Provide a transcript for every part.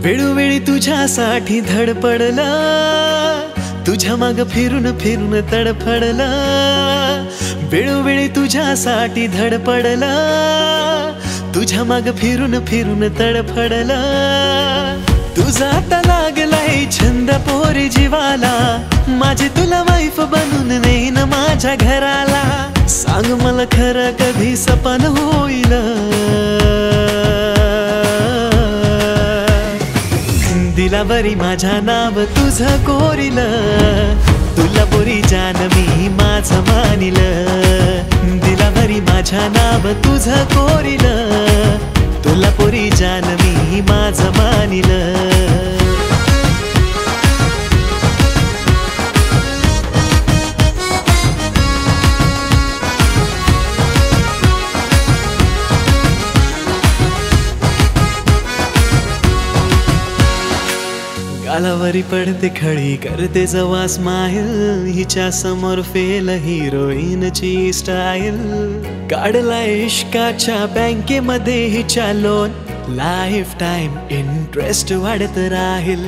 वेळोवेळी तुझ्यासाठी धडपडला, तुझ्या माग फिरून फिरून तडफडला. वेळोवेळी तुझ्यासाठी धडपडला, तुझ्या माग फिरून फिरून तडफडला. तुझा आता लागलाय छंद पोरी जीवाला, माझी तुला वाईफ बनून नेईन माझ्या घराला. सांग मला खरं कधी सपन होईल, दिलावरी माझ्या नाव तुझं कोरील. तुला पोरी जान मी माझं मानिल, दिलावरी माझ्या नाव तुझं कोरील. तुला पोरी जान मी माझं मानिल. गालावरी पडते खळी करते जवा स्माईल, हिच्या समोर फेल हिरोईनची स्टाईल. काढलाय इश्काच्या बँकेमध्ये हिच्या लोन, लाईफ टाइम इंटरेस्ट वाढत राहील.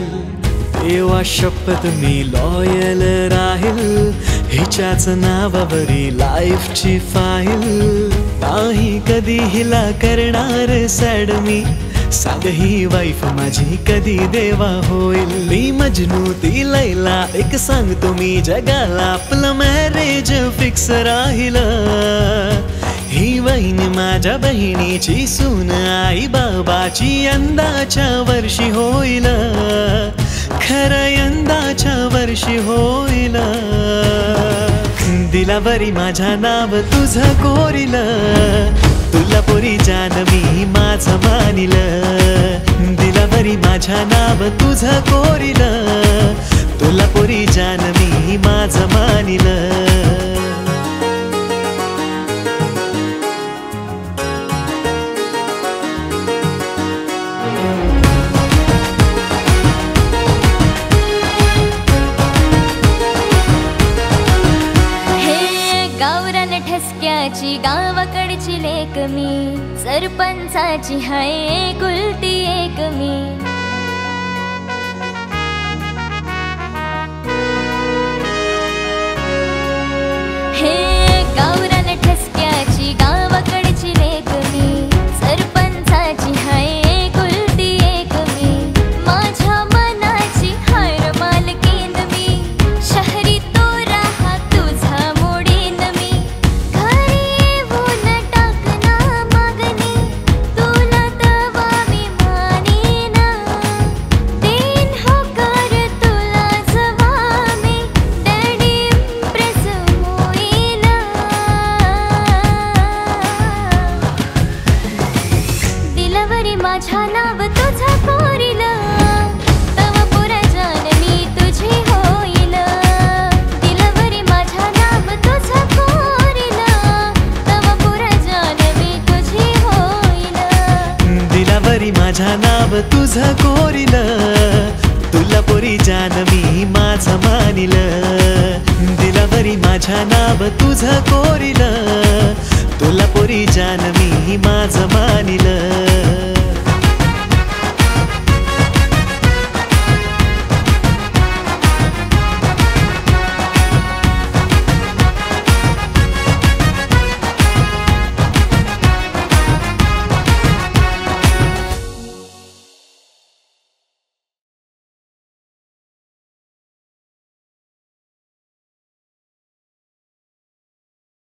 देवा शपथ मी लॉयल राहील, हिच्याच नावावरी लाईफची फाईल. नाही कधी हिला करणार सॅड मी, सांग ही वाईफ माझी कधी देवा होईल. मी मजनू ती लैला, एक सांगतो मी जगाला, आपलं मॅरेज फिक्स राहील. ही बहीण माझ्या बहिणीची सून, आई बाबाची यंदाच्या वर्षी होईल. खरं यंदाच्या वर्षी होईल. दिलावरी माझ्या नाव तुझं कोरील, तुला पोरी जान मी माझं मानिल. दिलावरी माझ्या नाव तुझं कोरील, तुला पोरी जान मी माझं मानिल. ठसक्याची गावाकडची लेक मी, सरपंचाची हाय कुलती एक मी. हे गावरान ठसक्याची गावाकडची लेक मी, सरपंचाची हाय कुलती एक मी. माझ्या मनाची हाय मालकीन मी, शहरी तो राहा तुझा मोडीन मी. माझ्या नाव तुझं कोरील, तव पुरा जान मी तुझी होईल. दिलवरी माझ्या नाव तुझं कोरील, तव पुरा जान मी तुझी होईल. दिलावरी माझ्या नाव तुझं कोरील, तुला पोरी जान मी माझं मानिल. दिलावरी माझ्या नाव तुझं कोरील, तुला पोरी जान मी माझं मानिल.